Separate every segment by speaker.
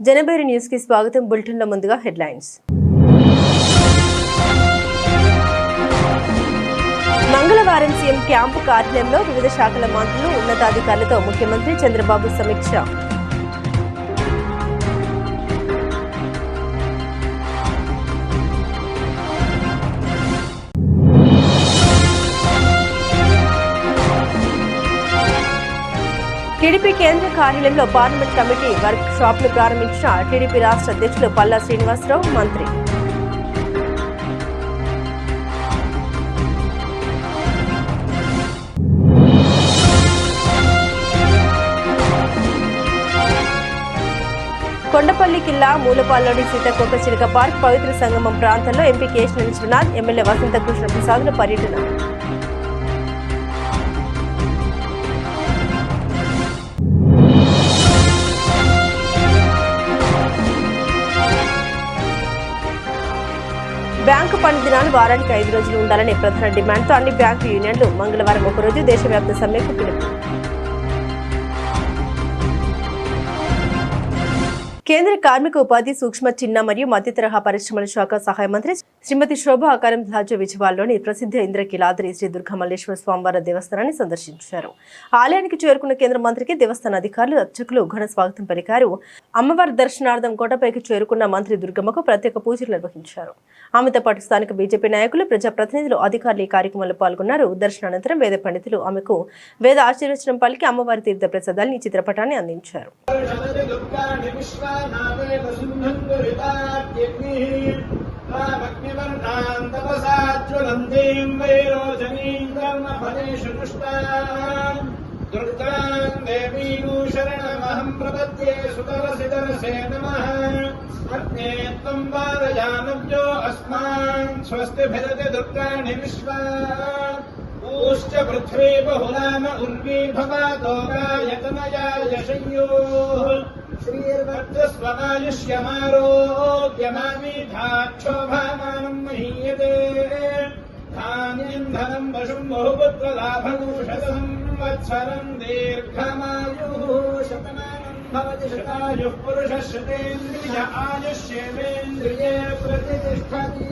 Speaker 1: జనబేరి news కి స్వాగతం. Bulletin లో ముందుగా హెడ్లైన్స్. మంగళవారం సీఎం క్యాంపు కార్యాలయంలో వివిధ శాఖల మంత్రులు ఉన్నతాధికారులతో ముఖ్యమంత్రి చంద్రబాబు సమీక్ష. టీడీపీ కేంద్ర కార్యాలయంలో పార్లమెంట్ కమిటీ వర్క్ షాప్ ను ప్రారంభించిన టీడీపీ రాష్ట్ర అధ్యక్షులు పల్లా శ్రీనివాసరావు. మంత్రి కొండపల్లి కిల్లా మూలపాల్లోని సీతాకోక చిలుక పార్క్ పవిత్ర సంగమం ప్రాంతంలో ఎంపీ కేశినేని విశ్వనాథ్, ఎమ్మెల్యే వసంత కృష్ణ ప్రసాద్ల పర్యటన. బ్యాంకు పని దినాలు వారానికి 5 రోజులు ఉండాలనే ప్రధాన డిమాండ్తో అన్ని బ్యాంకు యూనియన్లు మంగళవారం ఒకరోజు దేశవ్యాప్త సమ్మెకు పిలుపు. కేంద్ర కార్మిక ఉపాధి సూక్ష్మ చిన్న మరియు మధ్య తరహా పరిశ్రమల శాఖ సహాయ మంత్రి శ్రీమతి శోభా అకారం ధాజ విజయవాడలోని ప్రసిద్ధ ఇంద్రకీలాద్రి శ్రీ దుర్గామల్లేశ్వర స్వామివారి దేవస్థానాన్ని సందర్శించారు. ఆలయానికి చేరుకున్న కేంద్ర మంత్రికి దేవస్థాన అధికారులు అర్చకులు ఘన స్వాగతం పలికారు. అమ్మవారి దర్శనార్థం కోటపైకి చేరుకున్న మంత్రి దుర్గమ్మకు ప్రత్యేక పూజలు నిర్వహించారు. ఆమెతో పాటు స్థానిక బీజేపీ నాయకులు, ప్రజాప్రతినిధులు, అధికారులు ఈ కార్యక్రమంలో పాల్గొన్నారు. దర్శనానంతరం వేద పండితులు ఆమెకు వేద ఆశీర్వచనం పలికి అమ్మవారి తీర్థ ప్రసాదాన్ని చిత్రపటాన్ని అందించారు.
Speaker 2: శరణమహం ప్రపద్యే సుతరసితరసే నమః. అగ్నే త్వం వారయానవ్యో అస్మాన్ స్వస్తి భిరతి దుర్గాణి విశ్వా ఊశ్చ పృథ్వీ బహుళాన ఉర్వీ భవాతో గాయతనయాయ శయ్యోః శ్రీర్వర్చస్వమాయుష్యమారోగ్యమామీధాక్షోభామానం మహీయతే. ధాన్యం ధనం వశుం బహుపుత్రలాభం శతసంవత్సరం దీర్ఘమాయుః. శతమానం భవతి శతాయుః పురుషः శతేంద్రియ ఆయుష్యేంద్రియే ప్రతిష్ఠతి.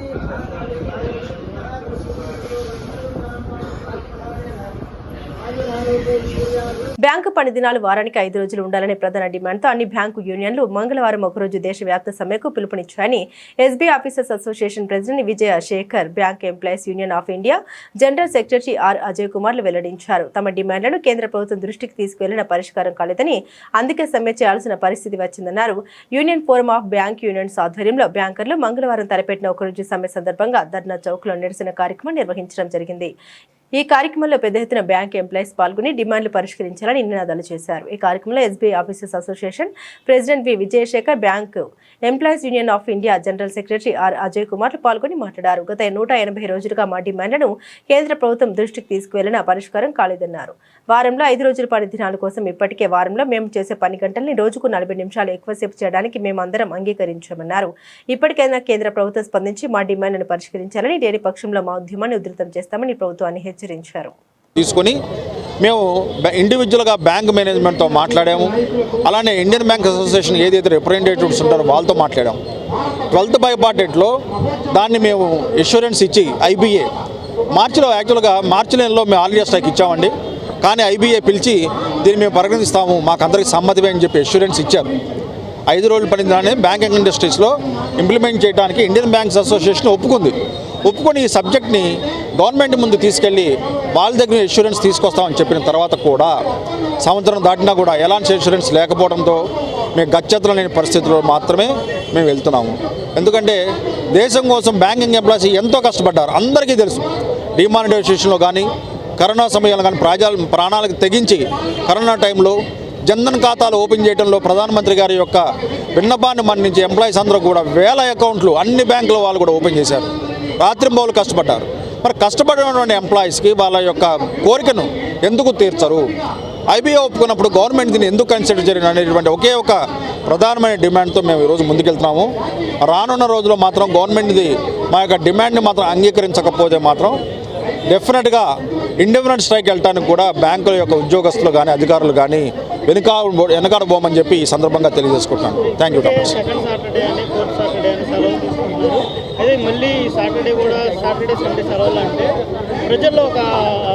Speaker 1: బ్యాంకు పని దినాలు వారానికి 5 రోజులు ఉండాలనే ప్రధాన డిమాండ్తో అన్ని బ్యాంకు యూనియన్లు మంగళవారం ఒకరోజు దేశవ్యాప్త సమ్మెకు పిలుపునిచ్చాయని SBI officers association president Vijaya Sekhar, bank employees union of India general secretary R Ajay కుమార్లు వెల్లడించారు. తమ డిమాండ్లను కేంద్ర ప్రభుత్వం దృష్టికి తీసుకువెళ్లిన పరిష్కారం కాలేదని, అందుకే సమ్మె చేయాల్సిన పరిస్థితి వచ్చిందన్నారు. Union forum of bank unions ఆధ్వర్యంలో బ్యాంకర్లు మంగళవారం తలపెట్టిన ఒకరోజు సమ్మె సందర్భంగా ధర్నా చౌక్లో నిరసన కార్యక్రమం నిర్వహించడం జరిగింది. ఈ కార్యక్రమంలో పెద్ద ఎత్తున బ్యాంక్ ఎంప్లాయీస్ పాల్గొని డిమాండ్లు పరిష్కరించాలని నినాదాలు చేశారు. ఈ కార్యక్రమంలో SBI officers association president V Vijayasekhar, bank employees union of India general secretary R Ajay కుమార్లు పాల్గొని మాట్లాడారు. గత 180 రోజులుగా మా డిమాండ్లను కేంద్ర ప్రభుత్వం దృష్టికి తీసుకువెళ్లిన పరిష్కారం కాలేదన్నారు. వారంలో 5 రోజుల పని దినాల కోసం ఇప్పటికే వారంలో మేము చేసే పని గంటల్ని రోజుకు 40 నిమిషాలు ఎక్కువసేపు చేయడానికి మేమందరం అంగీకరించామన్నారు. ఇప్పటికైనా కేంద్ర ప్రభుత్వం స్పందించి మా డిమాండ్లను పరిష్కరించాలని, లేని పక్షంలో మా ఉద్యమాన్ని ఉధృతం చేస్తామని ప్రభుత్వాన్ని హెచ్చరించారు.
Speaker 3: తీసుకొని మేము ఇండివిజువల్గా బ్యాంక్ మేనేజ్మెంట్తో మాట్లాడాము. అలానే ఇండియన్ బ్యాంక్ అసోసియేషన్ ఏదైతే రిప్రజెంటేటివ్స్ ఉంటారో వాళ్ళతో మాట్లాడాము. 12th బైపార్టెట్లో దాన్ని మేము ఇన్సూరెన్స్ ఇచ్చి ఐబీఏ మార్చిలో యాక్చువల్గా మార్చి నెలలో మేము ఆల్రెడీ స్ట్రైక్ ఇచ్చామండి. కానీ ఐబీఏ పిలిచి దీన్ని మేము పరిగణిస్తాము, మాకు అందరికీ సమ్మతమే అని చెప్పి ఇన్సూరెన్స్ ఇచ్చారు. 5 రోజులు పడిన దాన్ని బ్యాంకింగ్ ఇండస్ట్రీస్లో ఇంప్లిమెంట్ చేయడానికి ఇండియన్ బ్యాంక్స్ అసోసియేషన్ ఒప్పుకొని ఈ సబ్జెక్ట్ని గవర్నమెంట్ ముందు తీసుకెళ్ళి వాళ్ళ దగ్గర ఇన్సూరెన్స్ తీసుకొస్తామని చెప్పిన తర్వాత కూడా సంవత్సరం దాటినా కూడా ఎలాంటి ఇన్సూరెన్స్ లేకపోవడంతో మేము గచ్చతలు లేని పరిస్థితుల్లో మాత్రమే మేము వెళ్తున్నాము. ఎందుకంటే దేశం కోసం బ్యాంకింగ్ ఎంప్లాయీస్ ఎంతో కష్టపడ్డారు, అందరికీ తెలుసు. డిమానిటైజేషన్లో కానీ కరోనా సమయంలో కానీ ప్రాణాలకు తెగించి కరోనా టైంలో జన్ధన్ ఖాతాలు ఓపెన్ చేయడంలో ప్రధానమంత్రి గారి యొక్క విన్నపాన్ని మన్నించి ఎంప్లాయీస్ అందరూ కూడా వేల అకౌంట్లు అన్ని బ్యాంకుల వాళ్ళు కూడా ఓపెన్ చేశారు. రాత్రింబౌలు కష్టపడ్డారు. మరి కష్టపడినటువంటి ఎంప్లాయీస్కి వాళ్ళ యొక్క కోరికను ఎందుకు తీర్చరు? ఐబీఏ ఒప్పుకున్నప్పుడు గవర్నమెంట్ దీన్ని ఎందుకు కన్సిడర్ చేయడం అనేటువంటి ఒకే ఒక ప్రధానమైన డిమాండ్తో మేము ఈరోజు ముందుకెళ్తున్నాము. రానున్న రోజుల్లో మాత్రం గవర్నమెంట్ది మా యొక్క డిమాండ్ని మాత్రం అంగీకరించకపోతే మాత్రం డెఫినెట్గా ఇండిపెండెంట్ స్ట్రైక్ వెళ్ళడానికి కూడా బ్యాంకుల యొక్క ఉద్యోగస్తులు కానీ అధికారులు కానీ వెనకాడబోమని చెప్పి ఈ సందర్భంగా తెలియజేసుకుంటున్నాను. Thank you.
Speaker 4: సెకండ్ సాటర్డే అని ఫోర్త్ సాటర్డే అని సెలవులు తీసుకుంటున్నారు. అదే మళ్ళీ సాటర్డే కూడా సాటర్డే సండే సెలవులు అంటే ప్రజల్లో ఒక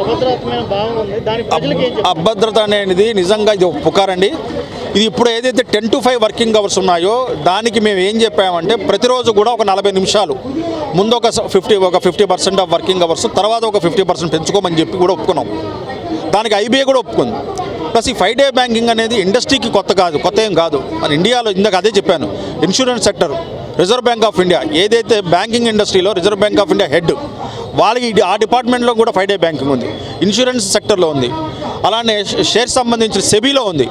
Speaker 4: అభద్రతమైన భావం ఉంది. దాని ప్రజలకు ఏం చెప్తారు?
Speaker 3: అభద్రత అనేది నిజంగా ఇది ఒక పుకారండి. ఇది ఇప్పుడు ఏదైతే 10 to 5 వర్కింగ్ అవర్స్ ఉన్నాయో దానికి మేము ఏం చెప్పామంటే ప్రతిరోజు కూడా ఒక 40 నిమిషాలు ముందు ఒక 50% ఆఫ్ వర్కింగ్ అవర్స్, తర్వాత ఒక 50% పెంచుకోమని చెప్పి కూడా ఒప్పుకున్నాం. దానికి ఐబీఐ కూడా ఒప్పుకుంది. ప్లస్ ఈ 5 డే బ్యాంకింగ్ అనేది ఇండస్ట్రీకి కొత్త ఏం కాదు. మన ఇండియాలో ఇందాక అదే చెప్పాను, insurance sector reserve bank of India ఏదైతే బ్యాంకింగ్ ఇండస్ట్రీలో reserve bank of India head వాళ్ళకి ఆ డిపార్ట్మెంట్లో కూడా 5 డే బ్యాంకింగ్ ఉంది, ఇన్సూరెన్స్ సెక్టర్లో ఉంది, అలానే షేర్స్ సంబంధించిన సెబీలో ఉంది,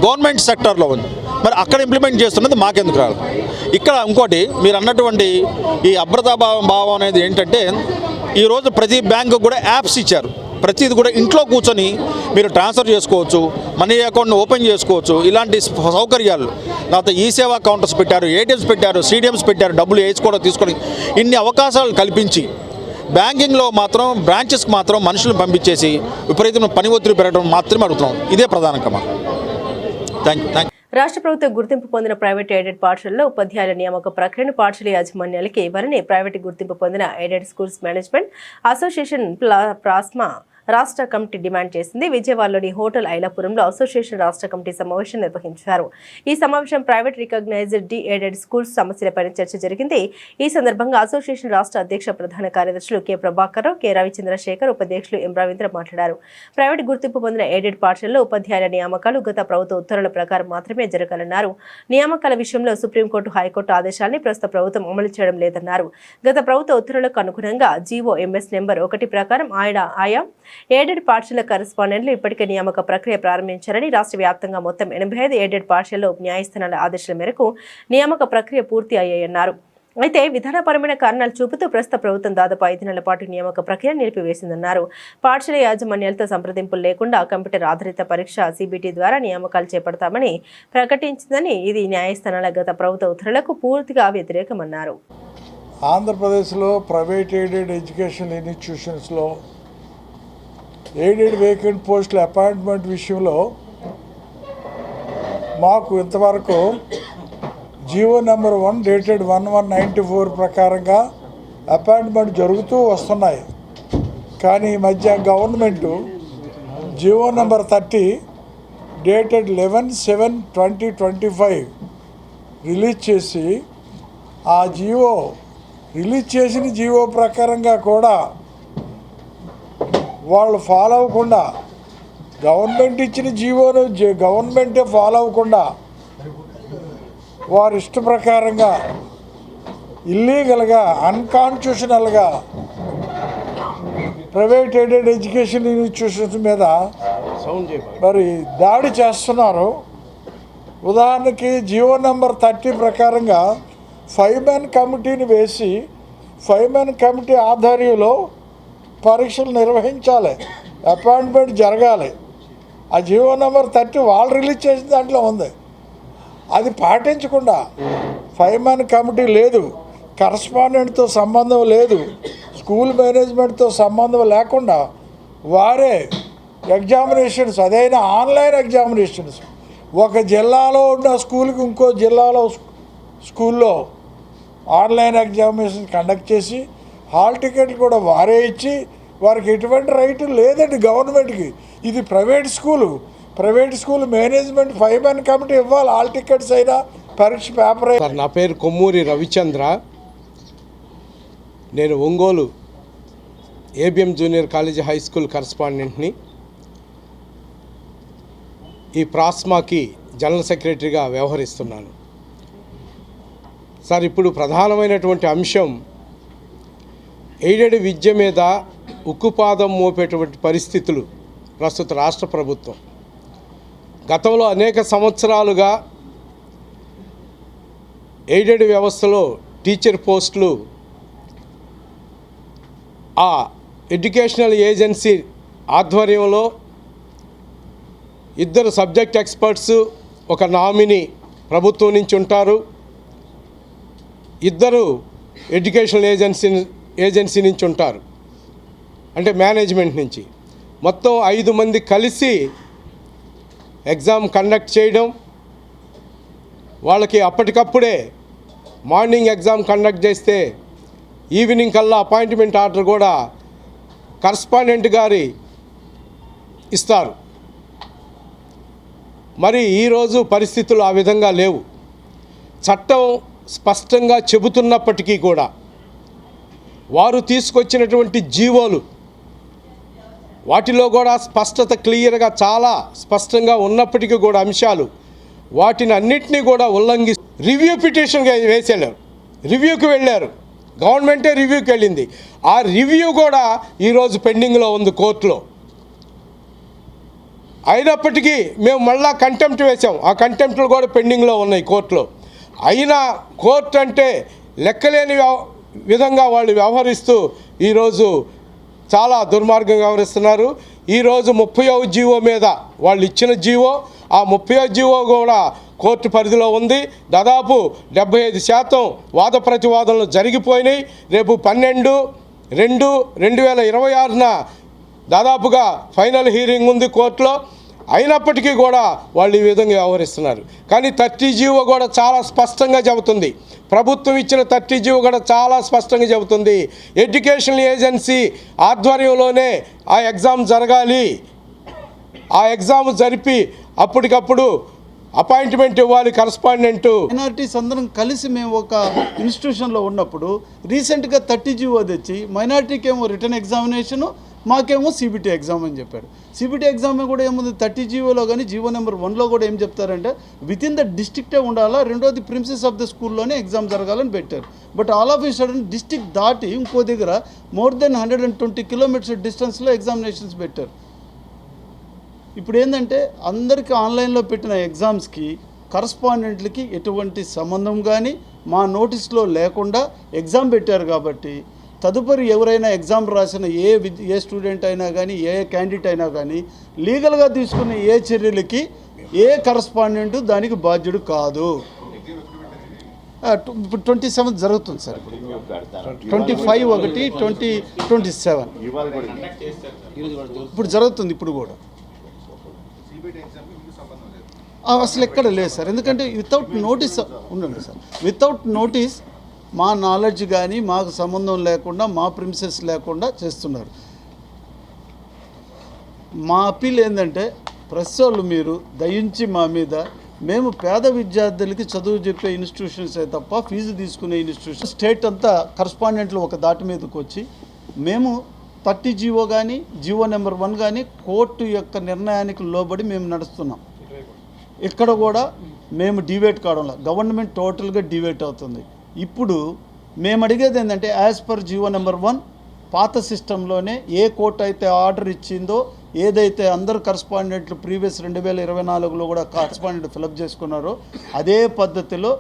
Speaker 3: గవర్నమెంట్ సెక్టర్లో ఉంది. మరి అక్కడ ఇంప్లిమెంట్ చేస్తున్నది మాకెందుకు రాదు? ఇక్కడ ఇంకోటి మీరు అన్నటువంటి ఈ భావం అనేది ఏంటంటే ఈరోజు ప్రతి బ్యాంకు కూడా యాప్స్ ఇచ్చారు. ప్రతిది కూడా ఇంట్లో కూర్చొని మీరు ట్రాన్స్ఫర్ చేసుకోవచ్చు, మనీ అకౌంట్ని ఓపెన్ చేసుకోవచ్చు. ఇలాంటి సౌకర్యాలు తర్వాత ఈ సేవా కౌంటర్స్ పెట్టారు, ఏటీఎంస్ పెట్టారు, సిడిఎంస్ పెట్టారు, డబ్బులు వేసుకోవడం తీసుకొని ఇన్ని అవకాశాలు కల్పించి బ్యాంకింగ్లో మాత్రం బ్రాంచెస్కి మాత్రం మనుషులను పంపించేసి విపరీతమైన పని ఒత్తిడి పెరగడం మాత్రమే అడుగుతున్నాం. ఇదే ప్రధాన క్రమం. Thank you.
Speaker 1: రాష్ట్ర ప్రభుత్వం గుర్తింపు పొందిన ప్రైవేట్ ఎయిడెడ్ పాఠశాలలో ఉపాధ్యాయుల నియామక ప్రక్రియను పాఠశాల యాజమాన్యాలకి ఇవ్వాలని ప్రైవేట్ గుర్తింపు పొందిన ఎయిడెడ్ స్కూల్స్ మేనేజ్మెంట్ అసోసియేషన్ ప్రాస్మా రాష్ట్ర కమిటీ డిమాండ్ చేసింది. విజయవాడలోని హోటల్ ఐలాపురంలో అసోసియేషన్ రాష్ట్ర కమిటీ సమావేశం నిర్వహించారు. ఈ సమావేశం ప్రైవేట్ రికగ్నైజ్డ్ డి ఎయిడెడ్ స్కూల్స్ సమస్యలపై చర్చ జరిగింది. ఈ సందర్భంగా అసోసియేషన్ రాష్ట్ర అధ్యక్ష ప్రధాన కార్యదర్శులు కె ప్రభాకర్, కె రవిచంద్రశేఖర్, ఉపాధ్యక్షులు ఎం రవీంద్ర మాట్లాడారు. ప్రైవేట్ గుర్తింపు పొందిన ఎయిడెడ్ పాఠశాలలో ఉపాధ్యాయుల నియామకాలు గత ప్రభుత్వ ఉత్తర్వుల ప్రకారం మాత్రమే జరగాలన్నారు. నియామకాల విషయంలో సుప్రీంకోర్టు, హైకోర్టు ఆదేశాలని ప్రస్తుత ప్రభుత్వం అమలు చేయడం లేదన్నారు. గత ప్రభుత్వ ఉత్తర్వులకు అనుగుణంగా జీవో ఎంఎస్ నెంబర్ 1 ప్రకారం ఆయా ఎయిడెడ్ పాఠశాల కరెస్పాండెంట్లు ఇప్పటికే నియామక ప్రక్రియ ప్రారంభించారని, రాష్ట్ర వ్యాప్తంగా మొత్తం 85 ఎయిడెడ్ పాఠశాలలో న్యాయస్థానాల ఆదేశాల మేరకు నియామక ప్రక్రియ పూర్తి అయ్యాయన్నారు. అయితే విధానపరమైన కారణాలు చూపుతూ ప్రస్తుత ప్రభుత్వం దాదాపు 5 నెలల పాటు నియామక ప్రక్రియ నిలిపివేసిందన్నారు. పాఠశాల యాజమాన్యాలతో సంప్రదింపులు లేకుండా కంప్యూటర్ ఆధారిత పరీక్ష సిబిటి ద్వారా నియామకాలు చేపడతామని ప్రకటించిందని, ఇది న్యాయస్థానాల గత ప్రభుత్వ ఉత్తర్వులకు పూర్తిగా వ్యతిరేకమన్నారు.
Speaker 5: ఆంధ్రప్రదేశ్లో ప్రైవేట్ ఎయిడెడ్ ఎడ్యుకేషన్ ఇన్స్టిట్యూషన్స్లో ఎయిడెడ్ వేకెంట్ పోస్టుల అపాయింట్మెంట్ విషయంలో మాకు ఇంతవరకు జీవో నెంబర్ 1 డేటెడ్ 1194 ప్రకారంగా అపాయింట్మెంట్ జరుగుతూ వస్తున్నాయి. కానీ ఈ మధ్య government GO number 30 dated 11/7/2025 release చేసి ఆ జీవో రిలీజ్ చేసిన జీవో ప్రకారంగా కూడా వాళ్ళు ఫాలో అవ్వకుండా, గవర్నమెంట్ ఇచ్చిన జీవోను గవర్నమెంటే ఫాలో అవ్వకుండా వారి ఇష్ట ప్రకారంగా ఇల్లీగల్గా, అన్కాన్స్టిట్యూషనల్గా ప్రైవేట్ ఎయిడెడ్ ఎడ్యుకేషన్ ఇన్స్టిట్యూషన్స్ మీద మరి దాడి చేస్తున్నారు. ఉదాహరణకి జీవో నెంబర్ 30 ప్రకారంగా 5 మెన్ కమిటీని వేసి 5 మెన్ కమిటీ ఆధ్వర్యంలో పరీక్షలు నిర్వహించాలి, అపాయింట్మెంట్ జరగాలి. ఆ జీవో నెంబర్ 30 వాళ్ళు రిలీజ్ చేసిన దాంట్లో ఉంది. అది పాటించకుండా 5 మెన్ కమిటీ లేదు, కరస్పాండెంట్తో సంబంధం లేదు, స్కూల్ మేనేజ్మెంట్తో సంబంధం లేకుండా వారే ఎగ్జామినేషన్స్, అదైనా ఆన్లైన్ ఎగ్జామినేషన్స్, ఒక జిల్లాలో ఉన్న స్కూల్కి ఇంకో జిల్లాలో స్కూల్లో ఆన్లైన్ ఎగ్జామినేషన్ కండక్ట్ చేసి హాల్ టికెట్లు కూడా వారే ఇచ్చి, వారికి ఎటువంటి రైట్ లేదండి గవర్నమెంట్కి. ఇది private school management 5 men committee ఇవ్వాలి, హాల్ టికెట్స్ అయినా పరీక్ష పేపర్.
Speaker 6: నా పేరు కొమ్మూరి రవిచంద్ర. నేను Ongole ABM junior college high school కరస్పాండెంట్ని. ఈ ప్రాస్మాకి జనరల్ సెక్రటరీగా వ్యవహరిస్తున్నాను. సార్, ఇప్పుడు ప్రధానమైనటువంటి అంశం ఎయిడెడ్ విద్య మీద ఉక్కుపాదం మోపేటువంటి పరిస్థితులు ప్రస్తుత రాష్ట్ర ప్రభుత్వం. గతంలో అనేక సంవత్సరాలుగా ఎయిడెడ్ వ్యవస్థలో టీచర్ పోస్టులు ఆ ఎడ్యుకేషనల్ ఏజెన్సీ ఆధ్వర్యంలో 2 సబ్జెక్ట్ ఎక్స్పర్ట్స్, ఒక నామినీ ప్రభుత్వం నుంచి ఉంటారు, 2 ఎడ్యుకేషనల్ ఏజెన్సీ నుంచి ఉంటారు, అంటే మేనేజ్మెంట్ నుంచి. మొత్తం 5 మంది కలిసి ఎగ్జామ్ కండక్ట్ చేయడం, వాళ్ళకి అప్పటికప్పుడే మార్నింగ్ ఎగ్జామ్ కండక్ట్ చేస్తే ఈవినింగ్ కల్లా అపాయింట్మెంట్ ఆర్డర్ కూడా కరస్పాండెంట్ గారి ఇస్తారు. మరి ఈరోజు పరిస్థితులు ఆ విధంగా లేవు. చట్టం స్పష్టంగా చెబుతున్నప్పటికీ కూడా వారు తీసుకొచ్చినటువంటి జీవోలు వాటిలో కూడా స్పష్టత క్లియర్గా చాలా స్పష్టంగా ఉన్నప్పటికీ కూడా అంశాలు వాటిని అన్నింటినీ కూడా ఉల్లంఘిస్తూ రివ్యూ పిటిషన్గా వేసేళ్ళారు, రివ్యూకి వెళ్ళారు, గవర్నమెంటే రివ్యూకి వెళ్ళింది. ఆ రివ్యూ కూడా ఈరోజు పెండింగ్లో ఉంది కోర్టులో. అయినప్పటికీ మేము మళ్ళా కంటెంప్ట్ వేసాం, ఆ కంటెంప్ట్లు కూడా పెండింగ్లో ఉన్నాయి కోర్టులో. అయినా కోర్టు అంటే లెక్కలేని విధంగా వాళ్ళు వ్యవహరిస్తూ ఈరోజు చాలా దుర్మార్గంగా వ్యవహరిస్తున్నారు. ఈరోజు 30వ జీవో మీద వాళ్ళు ఇచ్చిన జీవో, ఆ 30వ జీవో కూడా కోర్టు పరిధిలో ఉంది. దాదాపు 75% వాద ప్రతివాదనలు జరిగిపోయినాయి. రేపు 12/2/2026న దాదాపుగా ఫైనల్ హీరింగ్ ఉంది కోర్టులో. అయినప్పటికీ కూడా వాళ్ళు ఈ విధంగా వ్యవహరిస్తున్నారు. కానీ 30 జీవో కూడా చాలా స్పష్టంగా చెబుతుంది, ప్రభుత్వం ఇచ్చిన 30 జీవో కూడా చాలా స్పష్టంగా చెబుతుంది, ఎడ్యుకేషనల్ ఏజెన్సీ ఆధ్వర్యంలోనే ఆ ఎగ్జామ్ జరగాలి, ఆ ఎగ్జామ్ జరిపి అప్పటికప్పుడు అపాయింట్మెంట్ ఇవ్వాలి కరస్పాండెంటు.
Speaker 7: మైనారిటీస్ అందరం కలిసి మేము ఒక ఇన్స్టిట్యూషన్లో ఉన్నప్పుడు రీసెంట్గా 30 జీవో తెచ్చి మైనారిటీకి ఏమో రిటర్న్ ఎగ్జామినేషను, మాకేమో సిబిటీ ఎగ్జామ్ అని చెప్పారు. సిబిటీ ఎగ్జామ్ కూడా ఏముంది 30 జీవోలో కానీ జీవో నెంబర్ 1లో కూడా ఏం చెప్తారంటే విత్ ఇన్ ద డిస్ట్రిక్టే ఉండాలా, రెండోది ప్రిన్సెస్ ఆఫ్ ద స్కూల్లోనే ఎగ్జామ్ జరగాలని పెట్టారు. బట్ ఆల్ ఆఫ్ ఈ సడన్ డిస్ట్రిక్ట్ దాటి ఇంకో దగ్గర మోర్ దెన్ 120 కిలోమీటర్స్ డిస్టెన్స్లో ఎగ్జామినేషన్స్ పెట్టారు. ఇప్పుడు ఏంటంటే అందరికీ ఆన్లైన్లో పెట్టిన ఎగ్జామ్స్కి కరస్పాండెంట్లకి ఎటువంటి సంబంధం కానీ మా నోటీస్లో లేకుండా ఎగ్జామ్ పెట్టారు. కాబట్టి తదుపరి ఎవరైనా ఎగ్జామ్ రాసిన ఏ స్టూడెంట్ అయినా కానీ ఏ క్యాండిడేట్ అయినా కానీ లీగల్గా తీసుకున్న ఏ చర్యలకి ఏ కరస్పాండెంటు దానికి బాధ్యుడు కాదు. ఇప్పుడు 27 జరుగుతుంది సార్, ఇప్పుడు 25 ఒకటి 27 ఇప్పుడు జరుగుతుంది. ఇప్పుడు కూడా అసలు ఎక్కడ లేదు సార్, ఎందుకంటే వితౌట్ నోటీస్ ఉండండి సార్, వితౌట్ నోటీస్ మా నాలెడ్జ్ కానీ మాకు సంబంధం లేకుండా మా ప్రిన్సెస్ లేకుండా చేస్తున్నారు. మా అప్పీల్ ఏంటంటే ప్రెస్ వాళ్ళు మీరు దయించి మా మీద, మేము పేద విద్యార్థులకి చదువు చెప్పే ఇన్స్టిట్యూషన్సే తప్ప ఫీజు తీసుకునే ఇన్స్టిట్యూషన్ స్టేట్ అంతా కరస్పాండెంట్లు ఒక దాటి మీదకి వచ్చి మేము 30 జీవో కానీ జీవో నెంబర్ 1 కానీ కోర్టు యొక్క నిర్ణయానికి లోబడి మేము నడుస్తున్నాం. ఇక్కడ కూడా మేము డివేట్ కావడంలో గవర్నమెంట్ టోటల్గా డివేట్ అవుతుంది. ఇప్పుడు మేము అడిగేది ఏంటంటే యాజ్ పర్ జీవో నెంబర్ 1 పాత సిస్టంలోనే ఏ కోర్టు అయితే ఆర్డర్ ఇచ్చిందో, ఏదైతే అందరు కరస్పాండెంట్లు ప్రీవియస్ 2024లో కూడా కరస్పాండెంట్ ఫిలప్ చేసుకున్నారో అదే పద్ధతిలో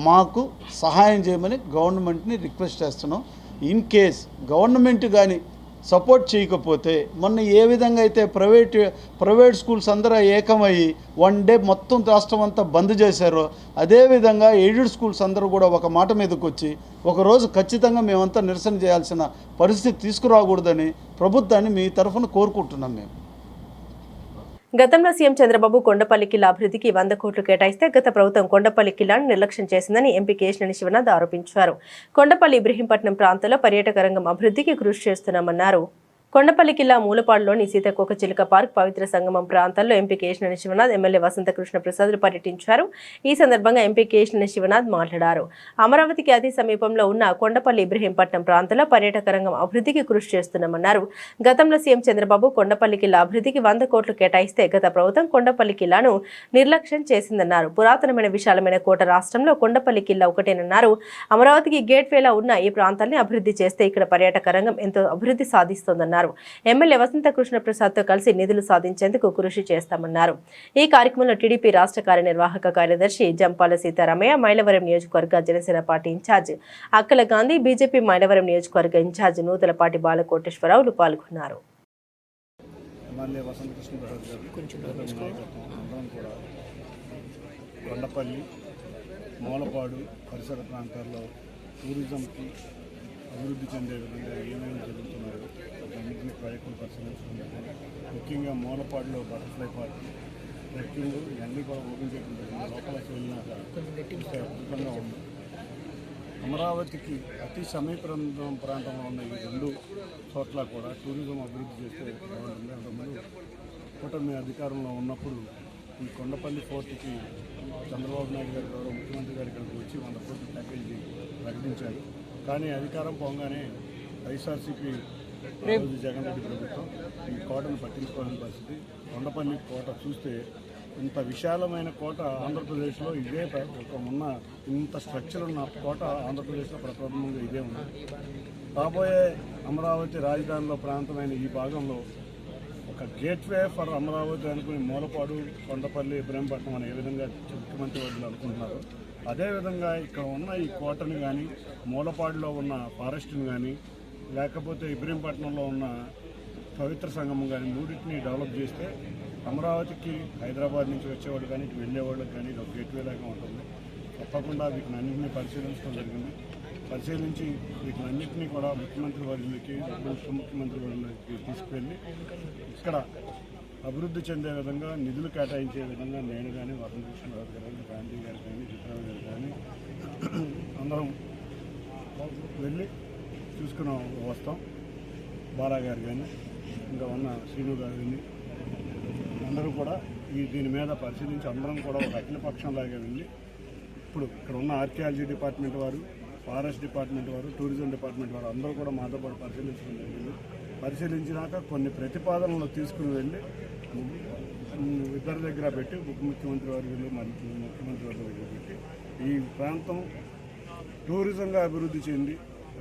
Speaker 7: మాకు సహాయం చేయమని గవర్నమెంట్ని రిక్వెస్ట్ చేస్తున్నాం. ఇన్ కేస్ గవర్నమెంట్ కానీ సపోర్ట్ చేయకపోతే మొన్న ఏ విధంగా అయితే ప్రైవేట్ స్కూల్స్ అందరూ ఏకమయ్యి 1 డే మొత్తం రాష్ట్రం అంతా బంద్ చేశారో అదేవిధంగా ఎయిడెడ్ స్కూల్స్ అందరూ కూడా ఒక మాట మీదకి వచ్చి ఒకరోజు ఖచ్చితంగా మేమంతా నిరసన చేయాల్సిన పరిస్థితి తీసుకురాకూడదని ప్రభుత్వాన్ని మీ తరఫున కోరుకుంటున్నాం. మేము
Speaker 1: గతంలో సీఎం చంద్రబాబు కొండపల్లి కిల్లా అభివృద్ధికి 100 కోట్లు కేటాయిస్తే గత ప్రభుత్వం కొండపల్లి కిల్లాను నిర్లక్ష్యం చేసిందని ఎంపీ కేశినేని శివనాథ్ ఆరోపించారు. కొండపల్లి ఇబ్రహీంపట్నం ప్రాంతంలో పర్యాటక రంగం అభివృద్ధికి కృషి చేస్తున్నామన్నారు. కొండపల్లి కిల్లా మూలపాడులోని సీతాకోక చిలుక పార్క్, పవిత్ర సంగమం ప్రాంతాల్లో ఎంపీ కేశినేని శివనాథ్, ఎమ్మెల్యే వసంత కృష్ణ ప్రసాద్ పర్యటించారు. ఈ సందర్భంగా ఎంపీ కేశినేని శివనాథ్ మాట్లాడారు. అమరావతికి అతి సమీపంలో ఉన్న కొండపల్లి ఇబ్రహీంపట్నం ప్రాంతంలో పర్యాటక రంగం అభివృద్ధికి కృషి చేస్తున్నామన్నారు. గతంలో సీఎం చంద్రబాబు కొండపల్లి కిల్లా అభివృద్ధికి 100 కోట్లు కేటాయిస్తే గత ప్రభుత్వం కొండపల్లి కిల్లాను నిర్లక్ష్యం చేసిందన్నారు. పురాతనమైన విశాలమైన కోట రాష్ట్రంలో కొండపల్లి కిల్లా ఒకటేనన్నారు. అమరావతికి గేట్వేలా ఉన్న ఈ ప్రాంతాన్ని అభివృద్ధి చేస్తే ఇక్కడ పర్యాటక రంగం ఎంతో అభివృద్ధి సాధిస్తోందన్నారు. ఎమ్మెల్యే వసంత కృష్ణ ప్రసాద్ తో కలిసి నిధులు సాధించేందుకు కృషి చేస్తామన్నారు. ఈ కార్యక్రమంలో టీడీపీ రాష్ట్ర కార్యనిర్వాహక కార్యదర్శి జంపాల సీతారామయ్య, మైలవరం నియోజకవర్గ జనసేన పార్టీ ఇన్ఛార్జ్ అక్కల గాంధీ, బీజేపీ మైలవరం నియోజకవర్గ ఇన్ఛార్జ్ నూతలపాటి బాలకోటేశ్వరరావులు పాల్గొన్నారు.
Speaker 8: కొండపల్లి, మూలపాడు పరిసర ప్రాంతాల్లో టూరిజంకి అభివృద్ధి చెందే విధంగా ఏమేమి జరుగుతున్నాయో అన్నింటినీ ప్రాజెక్టులు పరిశీలించుకుంటున్నాం. ముఖ్యంగా మూలపాడులో బటర్ఫ్లై పార్క్, ట్రెక్కింగ్ ఇవన్నీ కూడా ఓపెన్ చేయడం జరిగింది. లోపలికి వెళ్ళినాక చూస్తే అద్భుతంగా ఉంది. అమరావతికి అతి సమీప ప్రాంతంలో ఉన్న ఈ 2 చోట్ల కూడా టూరిజం అభివృద్ధి చేస్తే బాగుంటుంది. అంతకుముందు కూటమి అధికారంలో ఉన్నప్పుడు ఈ కొండపల్లి ఫోర్ట్కి చంద్రబాబు నాయుడు గారు గౌరవ ముఖ్యమంత్రి గారు ఇక్కడికి వచ్చి 100 కోట్ల ప్యాకేజీ ప్రకటించారు. కానీ అధికారం పోగానే వైఎస్ఆర్సీపీ జగన్ రెడ్డి ప్రభుత్వం ఈ కోటను పట్టించుకోవాలని పరిస్థితి. కొండపల్లి కోట చూస్తే ఇంత విశాలమైన కోట ఆంధ్రప్రదేశ్లో ఇదే ఉన్న ఇంత స్ట్రక్చర్ ఉన్న కోట ఆంధ్రప్రదేశ్లో ప్రప్రథమంగా ఇదే ఉంది. రాబోయే అమరావతి రాజధానిలో ప్రాంతమైన ఈ భాగంలో ఒక గేట్వే ఫర్ అమరావతి అనుకుని మూలపాడు, కొండపల్లి, ఇబ్రహీంపట్నం అని ఏ విధంగా ముఖ్యమంత్రి వాళ్ళు అనుకుంటున్నారు, అదేవిధంగా ఇక్కడ ఉన్న ఈ కోటని కానీ, మూలపాడులో ఉన్న ఫారెస్ట్ని కానీ, లేకపోతే ఇబ్రహీంపట్నంలో ఉన్న పవిత్ర సంగమం కానీ మూడింటిని డెవలప్ చేస్తే అమరావతికి హైదరాబాద్ నుంచి వచ్చేవాళ్ళు కానీ ఇటు వెళ్ళేవాళ్ళకి కానీ ఇది ఒక గేట్వే లాగా ఉంటుంది. తప్పకుండా వీటిని అన్నింటినీ పరిశీలించడం జరిగింది. పరిశీలించి వీటినన్నింటినీ కూడా ముఖ్యమంత్రి వర్యులకి, ఉప ముఖ్యమంత్రి వర్యులకి తీసుకెళ్ళి ఇక్కడ అభివృద్ధి చెందే విధంగా నిధులు కేటాయించే విధంగా నేను కానీ, వరదకృష్ణరావు గారు కానీ, గాంధీ గారు కానీ, చిత్రారావు గారు కానీ అందరం వెళ్ళి చూసుకుని వస్తాం. బాలా గారు కానీ, ఇంకా ఉన్న శ్రీను గారు కానీ అందరూ కూడా దీని మీద పరిశీలించి అందరం కూడా ఒక అఖిలపక్షంలాగా వెళ్ళి ఇప్పుడు ఇక్కడ ఉన్న ఆర్కియాలజీ డిపార్ట్మెంట్ వారు, ఫారెస్ట్ డిపార్ట్మెంట్ వారు, టూరిజం డిపార్ట్మెంట్ వారు అందరూ కూడా మాతో పాటు పరిశీలించడం జరిగింది. పరిశీలించినాక కొన్ని ప్రతిపాదనలు తీసుకుని వెళ్ళి ఇద్దరి దగ్గర పెట్టి ఉప ముఖ్యమంత్రి వారి వెళ్ళి ముఖ్యమంత్రి వారి దగ్గర పెట్టి ఈ ప్రాంతం టూరిజంగా అభివృద్ధి చెంది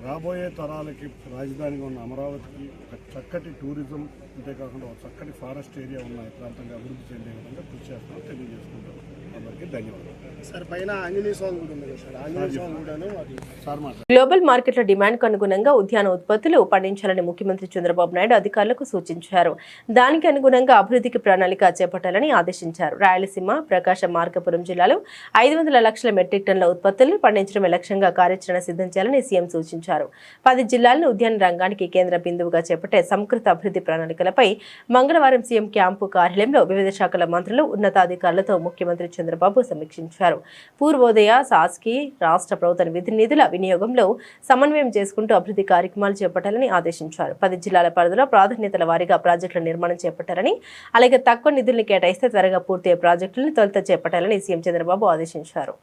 Speaker 8: రాబోయే తరాలకి రాజధానిగా ఉన్న అమరావతికి ఒక చక్కటి టూరిజం అంతేకాకుండా ఒక చక్కటి ఫారెస్ట్ ఏరియా ఉన్న ప్రాంతంగా అభివృద్ధి చెందే విధంగా కృషి చేస్తామని తెలియజేసుకుంటాం. అందరికీ ధన్యవాదాలు.
Speaker 4: సార్ పైన ఆంజనేయ స్వామి కూడా ఉంది సార్, ఆంజనేయ స్వామి కూడాను అది
Speaker 8: సార్ మాట
Speaker 1: గ్లోబల్ మార్కెట్ల డిమాండ్కు అనుగుణంగా ఉద్యాన ఉత్పత్తులు పండించాలని ముఖ్యమంత్రి చంద్రబాబు నాయుడు అధికారులకు సూచించారు. దానికి అనుగుణంగా అభివృద్ధికి ప్రణాళిక చేపట్టాలని ఆదేశించారు. రాయలసీమ, ప్రకాశం, మార్కాపురం జిల్లాలో 500 లక్షల మెట్రిక్ టన్నుల ఉత్పత్తులను పండించడమే లక్ష్యంగా కార్యాచరణ సిద్ధం చేయాలని సీఎం సూచించారు. 10 జిల్లాలను ఉద్యాన రంగానికి కేంద్ర బిందువుగా చేపట్టే సమకృత అభివృద్ధి ప్రణాళికలపై మంగళవారం సీఎం క్యాంపు కార్యాలయంలో వివిధ శాఖల మంత్రులు, ఉన్నతాధికారులతో ముఖ్యమంత్రి చంద్రబాబు సమీక్షించారు. పూర్వోదయ, శాసకి, రాష్ట్ర ప్రభుత్వ నిధుల వినియోగంలో సమన్వయం చేసుకుంటూ అభివృద్ధి కార్యక్రమాలు చేపట్టాలని ఆదేశించారు. 10 జిల్లాల పరిధిలో ప్రాధాన్యతల వారీగా ప్రాజెక్టుల నిర్మాణం చేపట్టాలని, అలాగే తక్కువ నిధుల్ని కేటాయిస్తే త్వరగా పూర్తయ్యే ప్రాజెక్టులను తొలుత చేపట్టాలని సీఎం చంద్రబాబు ఆదేశించారు.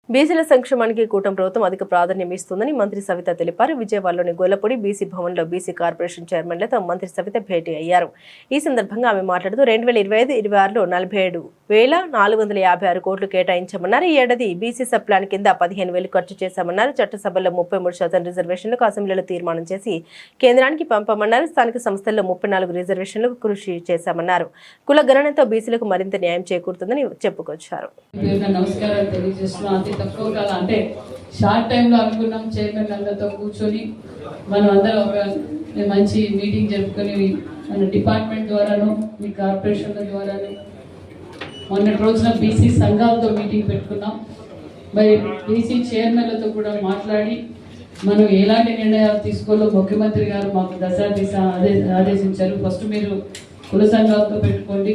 Speaker 1: బీసీల సంక్షేమానికి కూటమి ప్రభుత్వం అధిక ప్రాధాన్యం ఇస్తుందని మంత్రి సవిత తెలిపారు. విజయవాడలోని గొల్లపూడి బీసీ భవన్లో బీసీ కార్పొరేషన్ చైర్మన్లతో మంత్రి సవిత భేటీ అయ్యారు. ఈ సందర్భంగా ఆమె మాట్లాడుతూ 2025-26లో 47,456 కోట్లు కేటాయించామన్నారు. ఈ ఏడాది బీసీ సబ్ ప్లాన్ కింద 15,000 ఖర్చు చేశామన్నారు. చట్టసభల్లో 33% రిజర్వేషన్లకు అసెంబ్లీలో తీర్మానం చేసి కేంద్రానికి పంపామన్నారు. స్థానిక సంస్థల్లో 34 రిజర్వేషన్లకు కృషి చేశామన్నారు. కుల గణనతో బీసీలకు మరింత న్యాయం చేకూరుతుందని చెప్పుకొచ్చారు.
Speaker 9: తక్కువ కాలం అంటే షార్ట్ టైంలో అనుకున్నాం. చైర్మన్ అందరితో కూర్చొని మనం అందరం ఒక మంచి మీటింగ్ జరుపుకొని మన డిపార్ట్మెంట్ ద్వారాను, మీ కార్పొరేషన్ల ద్వారాను మొన్నటి రోజున బీసీ సంఘాలతో మీటింగ్ పెట్టుకున్నాం. మరి బీసీ చైర్మన్లతో కూడా మాట్లాడి మనం ఎలాంటి నిర్ణయాలు తీసుకోవాలో ముఖ్యమంత్రి గారు మాకు దశ ఆదేశించారు. ఫస్ట్ మీరు కుల సంఘాలతో పెట్టుకోండి,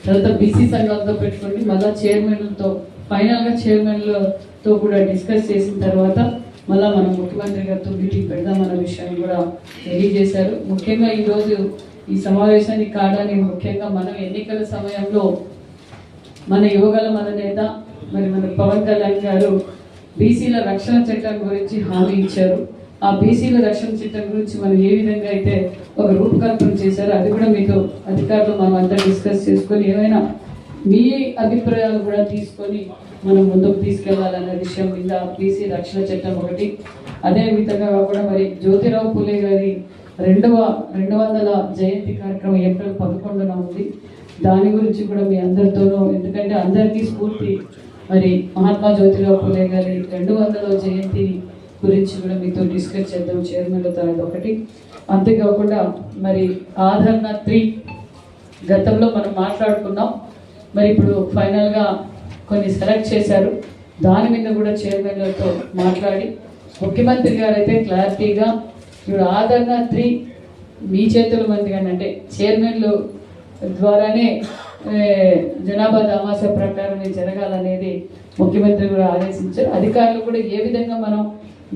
Speaker 9: తర్వాత బీసీ సంఘాలతో పెట్టుకోండి, మళ్ళీ చైర్మన్లతో ఫైనల్గా చైర్మన్లతో కూడా డిస్కస్ చేసిన తర్వాత మళ్ళీ మనం ముఖ్యమంత్రి గారితో మీటింగ్ పెడదామన్న విషయాన్ని కూడా తెలియజేశారు. ముఖ్యంగా ఈరోజు ఈ సమావేశానికి కావడానికి ముఖ్యంగా మనం ఎన్నికల సమయంలో మన యువగల మన నేత మరి మన పవన్ కళ్యాణ్ గారు బీసీల రక్షణ చట్టం గురించి హామీ ఇచ్చారు. ఆ బీసీల రక్షణ చట్టం గురించి మనం ఏ విధంగా అయితే ఒక రూపకల్పన చేశారో అది కూడా మీతో అధికారులు మనం అంతా డిస్కస్ చేసుకొని ఏమైనా మీ అభిప్రాయాలు కూడా తీసుకొని మనం ముందుకు తీసుకెళ్లాలనే విషయం మీద బీసీ రక్షణ చట్టం ఒకటి. అదే విధంగా కూడా మరి జ్యోతిరావు పూలే గారి 200వ జయంతి కార్యక్రమం ఏప్రిల్ 11న ఉంది. దాని గురించి కూడా మీ అందరితోనూ, ఎందుకంటే అందరికీ స్ఫూర్తి మరి మహాత్మా జ్యోతిరావు పూలే గారి 200వ జయంతి గురించి కూడా మీతో డిస్కస్ చేద్దాం చైర్మన్లతో. అది ఒకటి. అంతేకాకుండా మరి ఆదరణ 3 గతంలో మనం మాట్లాడుకున్నాం. మరి ఇప్పుడు ఫైనల్గా కొన్ని సెలెక్ట్ చేశారు. దాని మీద కూడా చైర్మన్లతో మాట్లాడి ముఖ్యమంత్రి గారు అయితే క్లారిటీగా ఇప్పుడు ఆదరణ 3 మీ చేతుల మందిగానే అంటే చైర్మన్లు ద్వారానే జనాభా దామాస ప్రకారం జరగాలనేది ముఖ్యమంత్రి కూడా ఆదేశించారు. అధికారులు కూడా ఏ విధంగా మనం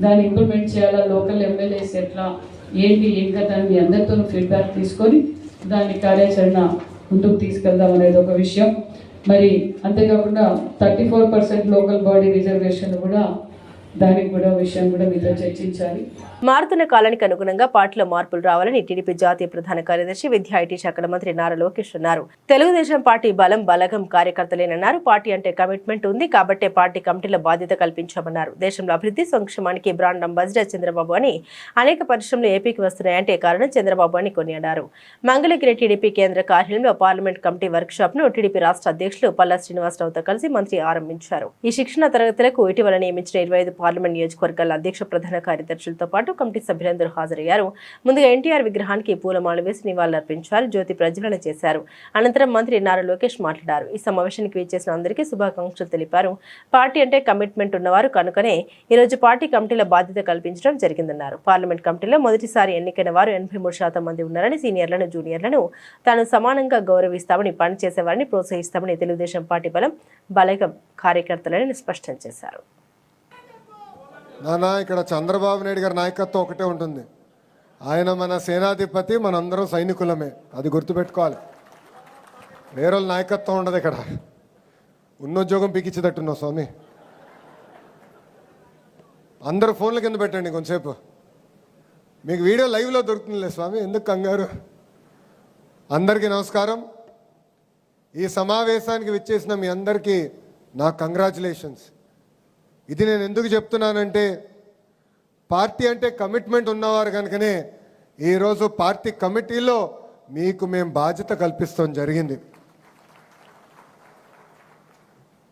Speaker 9: దాన్ని ఇంప్లిమెంట్ చేయాలా, లోకల్ ఎమ్మెల్యేస్ ఎట్లా ఏంటి ఇంకా దాన్ని మీ అందరితో ఫీడ్బ్యాక్ తీసుకొని దాన్ని కార్యాచరణ ముందుకు తీసుకెళ్దాం అనేది ఒక విషయం. మరి అంతేకాకుండా 34% లోకల్ బాడీ రిజర్వేషన్ కూడా దానికి కూడా విషయం కూడా మీతో చర్చించాలి.
Speaker 1: మారుతున్న కాలానికి అనుగుణంగా పార్టీలో మార్పులు రావాలని టీడీపీ జాతీయ ప్రధాన కార్యదర్శి విద్యా ఐటీ శాఖల మంత్రి నారా లోకేష్ అన్నారు. తెలుగుదేశం పార్టీ బలం బలగం కార్యకర్తలేనన్నారు. పార్టీ అంటే కమిట్మెంట్ ఉంది కాబట్టే పార్టీ కమిటీల బాధ్యత కల్పించామన్నారు. దేశంలో అభివృద్ధి సంక్షేమానికి బ్రాండ్ అంబాసిడర్ చంద్రబాబు అని అనేక పరిశ్రమలు ఏపీకి వస్తున్నాయంటే కారణం చంద్రబాబు అని కొనియాడారు. మంగళగిరి టీడీపీ కేంద్ర కార్యాలయంలో పార్లమెంట్ కమిటీ వర్క్ షాప్ ను టీడీపీ రాష్ట్ర అధ్యక్షులు పల్లా శ్రీనివాసరావుతో కలిసి మంత్రి ఆరంభించారు. ఈ శిక్షణ తరగతులకు ఇటీవల నియమించిన 25 పార్లమెంట్ నియోజకవర్గాల అధ్యక్ష ప్రధాన కార్యదర్శులతో పాటు కమిటీ సభ్యులందరూ హాజరయ్యారు. ముందుగా ఎన్టీఆర్ విగ్రహానికి పూలమాల వేసి నివాళులర్పించారు. జ్యోతి ప్రజ్వలన చేశారు. అనంతరం మంత్రి నారా లోకేష్ మాట్లాడారు. ఈ సమావేశానికి విచ్చేసిన అందరికీ శుభాకాంక్షలు తెలిపారు. పార్టీ అంటే కమిట్మెంట్ ఉన్నవారు కనుకనే ఈరోజు పార్టీ కమిటీల బాధ్యత కల్పించడం జరిగిందన్నారు. పార్లమెంట్ కమిటీలో మొదటిసారి ఎన్నికైన వారు 83% మంది ఉన్నారని, సీనియర్లను జూనియర్లను తాను సమానంగా గౌరవిస్తామని, పనిచేసేవారిని ప్రోత్సహిస్తామని తెలుగుదేశం పార్టీ బలగం కార్యకర్తలని స్పష్టం చేశారు.
Speaker 10: నానా ఇక్కడ చంద్రబాబు నాయుడు గారి నాయకత్వం ఒకటే ఉంటుంది. ఆయన మన సేనాధిపతి, మనందరం సైనికులమే. అది గుర్తుపెట్టుకోవాలి. వేరే నాయకత్వం ఉండదు ఇక్కడ. ఉన్నోద్యోగం పీకిచ్చేటట్టున్నావు స్వామి. అందరూ ఫోన్ల కింద పెట్టండి కొంచెంసేపు. మీకు వీడియో లైవ్లో దొరుకుతుందిలే స్వామి, ఎందుకు కంగారు. అందరికీ నమస్కారం. ఈ సమావేశానికి విచ్చేసిన మీ అందరికీ నా కంగ్రాచులేషన్స్. ఇది నేను ఎందుకు చెప్తున్నానంటే పార్టీ అంటే కమిట్మెంట్ ఉన్నవారు కనుకనే ఈరోజు పార్టీ కమిటీలో మీకు మేము బాధ్యత కల్పిస్తాం జరిగింది.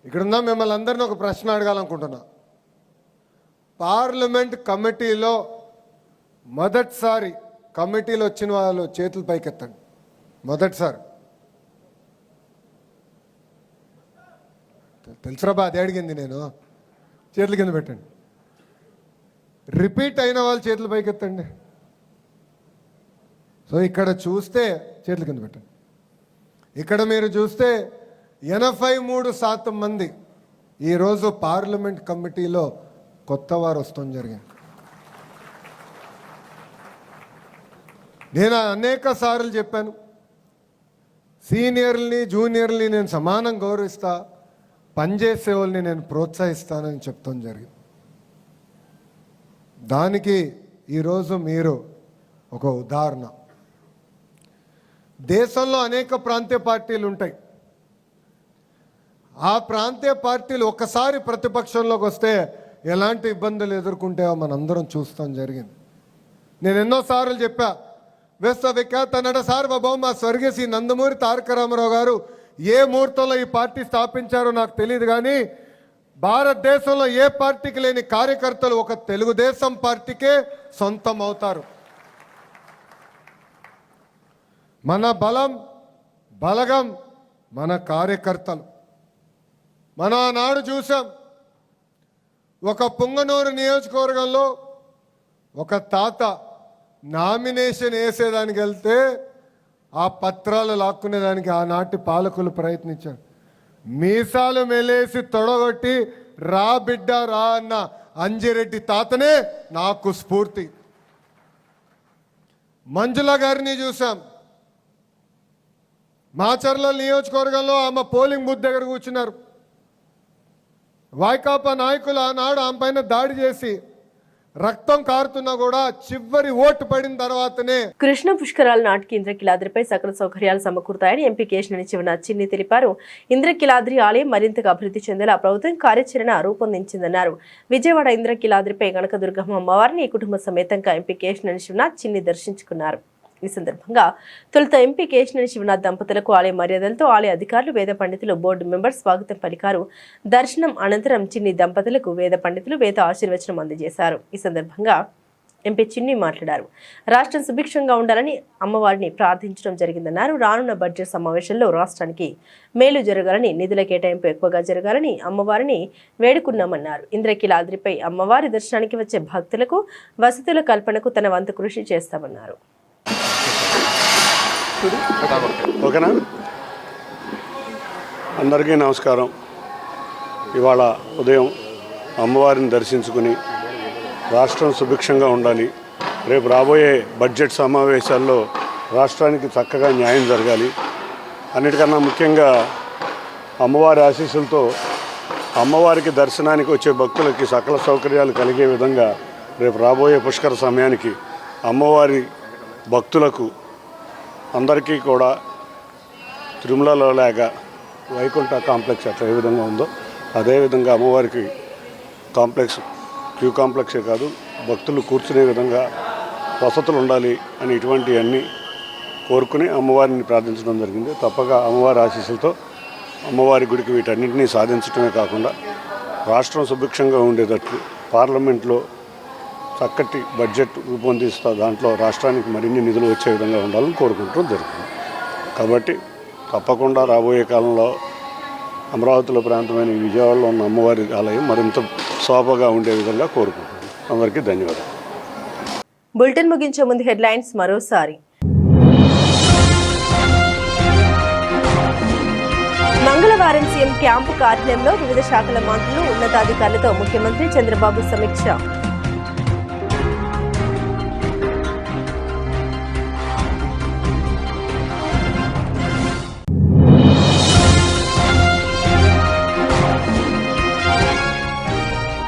Speaker 10: ఇక్కడున్న మిమ్మల్ని అందరినీ ఒక ప్రశ్న అడగాలనుకుంటున్నా. పార్లమెంట్ కమిటీలో మొదటిసారి కమిటీలో వచ్చిన వాళ్ళు చేతులు పైకెత్తండి. మొదటిసారి తెలుసురా బా, అదే అడిగింది నేను. చేతుల కింద పెట్టండి. రిపీట్ అయిన వాళ్ళు చేతుల పైకెత్తండి. సో ఇక్కడ చూస్తే చేతుల కింద పెట్టండి. ఇక్కడ మీరు చూస్తే 83% మంది ఈరోజు పార్లమెంట్ కమిటీలో కొత్త వారు వస్తాం జరిగింది. నేను అనేక సార్లు చెప్పాను, సీనియర్ని జూనియర్ని నేను సమానం గౌరవిస్తా, పనిచేసే వాళ్ళని నేను ప్రోత్సహిస్తానని చెప్తాం జరిగింది. దానికి ఈరోజు మీరు ఒక ఉదాహరణ. దేశంలో అనేక ప్రాంతీయ పార్టీలు ఉంటాయి. ఆ ప్రాంతీయ పార్టీలు ఒక్కసారి ప్రతిపక్షంలోకి వస్తే ఎలాంటి ఇబ్బందులు ఎదుర్కొంటాయో మనందరం చూస్తాం జరిగింది. నేను ఎన్నోసార్లు చెప్పా, విశ్వవిఖ్యాత నట సార్వభౌమ స్వర్గీయ శ్రీ నందమూరి తారక రామారావు గారు ఏ ముహూర్తంలో ఈ పార్టీ స్థాపించారో నాకు తెలియదు, కానీ భారతదేశంలో ఏ పార్టీకి లేని కార్యకర్తలు ఒక తెలుగుదేశం పార్టీకే సొంతం అవుతారు. మన బలం బలగం మన కార్యకర్తలు. మనం ఆనాడు చూసాం, ఒక పుంగనూరు నియోజకవర్గంలో ఒక తాత నామినేషన్ వేసేదానికి వెళ్తే ఆ పత్రాలు లాక్కునేదానికి ఆనాటి పాలకులు ప్రయత్నించారు. మీసాలు మెలేసి తొడగొట్టి రా బిడ్డ రా అన్న అంజిరెడ్డి తాతనే నాకు స్ఫూర్తి. మంజుల గారిని చూసాం, మాచర్ల నియోజకవర్గంలో ఆమె పోలింగ్ బూత్ దగ్గర కూర్చున్నారు. వైకాపా నాయకులు ఆనాడు ఆమె పైన దాడి చేసి రక్తం కారుతున్నా కూడా చివరి ఓటు పడిన తర్వాతనే
Speaker 1: కృష్ణ పుష్కరాల నాటికి ఇంద్రకిలాద్రిపై సకల సౌకర్యాలు సమకూరుతాయని ఎంపీ కేశినేని చిన్ని తెలిపారు. ఇంద్రకిలాద్రి ఆలయం మరింతగా అభివృద్ధి చెందేలా ప్రభుత్వం కార్యాచరణ రూపొందించిందన్నారు. విజయవాడ ఇంద్రకిలాద్రిపై కనకదుర్గమ్మ అమ్మవారిని కుటుంబ సమేతంగా ఎంపీ కేశినేని చిన్ని దర్శించుకున్నారు. ఈ సందర్భంగా తొలుత ఎంపీ కేశినేని శివనాథ్ దంపతులకు ఆలయ మర్యాదలతో ఆలయ అధికారులు, వేద పండితులు, బోర్డు మెంబర్స్ స్వాగతం పలికారు. దర్శనం అనంతరం చిన్ని దంపతులకు వేద పండితులు వేద ఆశీర్వచనం అందజేశారు. ఈ సందర్భంగా ఎంపీ చిన్ని మాట్లాడారు. రాష్ట్రం సుభిక్షంగా ఉండాలని అమ్మవారిని ప్రార్థించడం జరిగిందన్నారు. రానున్న బడ్జెట్ సమావేశంలో రాష్ట్రానికి మేలు జరగాలని, నిధుల కేటాయింపు ఎక్కువగా జరగాలని అమ్మవారిని వేడుకున్నామన్నారు. ఇంద్రకీలాద్రిపై అమ్మవారి దర్శనానికి వచ్చే భక్తులకు వసతుల కల్పనకు తన వంతు కృషి చేస్తామన్నారు.
Speaker 8: ఓకేనా? అందరికీ నమస్కారం. ఇవాళ ఉదయం అమ్మవారిని దర్శించుకుని రాష్ట్రం సుభిక్షంగా ఉండాలి, రేపు రాబోయే బడ్జెట్ సమావేశాల్లో రాష్ట్రానికి చక్కగా న్యాయం జరగాలి, అన్నిటికన్నా ముఖ్యంగా అమ్మవారి ఆశీస్సులతో అమ్మవారికి దర్శనానికి వచ్చే భక్తులకి సకల సౌకర్యాలు కలిగే విధంగా రేపు రాబోయే పుష్కర సమయానికి అమ్మవారి భక్తులకు అందరికీ కూడా తిరుమలలో లాగా వైకుంఠ కాంప్లెక్స్ అట్లా ఏ విధంగా ఉందో అదేవిధంగా అమ్మవారికి కాంప్లెక్స్, క్యూ కాంప్లెక్సే కాదు, భక్తులు కూర్చునే విధంగా వసతులు ఉండాలి అని ఇటువంటివన్నీ కోరుకుని అమ్మవారిని ప్రార్థించడం జరిగింది. తప్పక అమ్మవారి ఆశీస్సులతో అమ్మవారి గుడికి వీటన్నింటినీ సాధించడమే కాకుండా రాష్ట్రం సుభిక్షంగా ఉండేటట్లు పార్లమెంట్లో చక్కటి బడ్జెట్ రూపొందిస్తా దాంట్లో రాష్ట్రానికి మరిన్ని నిధులు వచ్చే విధంగా ఉండాలని కోరుకుంటూ జరుగుతుంది. కాబట్టి తప్పకుండా రాబోయే కాలంలో అమరావతిలో ప్రాంతమైన విజయవాడలో ఉన్న అమ్మవారి ఆలయం మరింత శోభగా ఉండే విధంగా కోరుకుంటున్నాను. అందరికీ ధన్యవాదాలు.
Speaker 1: బులెటిన్ ముగించే ముందు హెడ్లైన్స్ మరోసారి. మంగళవారం సీఎం క్యాంపు కార్యాలయంలో వివిధ శాఖల మంత్రులు, ఉన్నతాధికారులతో ముఖ్యమంత్రి చంద్రబాబు సమీక్ష.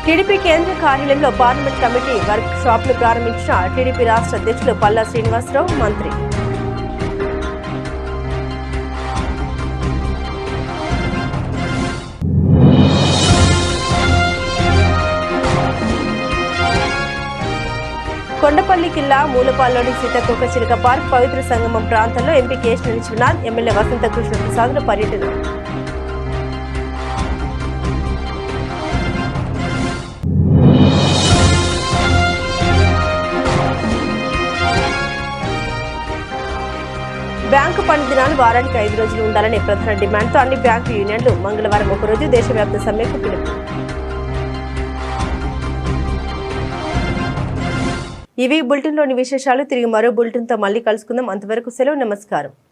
Speaker 1: టీడీపీ కేంద్ర కార్యాలయంలో పార్లమెంట్ కమిటీ వర్క్ షాప్ ను ప్రారంభించిన టీడీపీ రాష్ట్ర అధ్యక్షులు పల్లా శ్రీనివాసరావు, మంత్రి. కొండపల్లి కిల్లా మూలపాల్లోని సీతాకోక చిలుక పార్క్ పవిత్ర సంగమం ప్రాంతంలో ఎంపీ కేశినేని విశ్వనాథ్, ఎమ్మెల్యే వసంత కృష్ణ ప్రసాద్ల పర్యటన. బ్యాంకు పనిదినాలు వారానికి 5 రోజులు ఉండాలనే ప్రధాన డిమాండ్తో అన్ని బ్యాంకు యూనియన్లు మంగళవారం ఒకరోజు దేశవ్యాప్త సమ్మెకు పిలుపు. ఇవి బులెటిన్లోని విశేషాలు. తిరిగి మరో బులెటిన్తో మళ్ళీ కలుసుకుందాం. అంతవరకు సెలవు. నమస్కారం.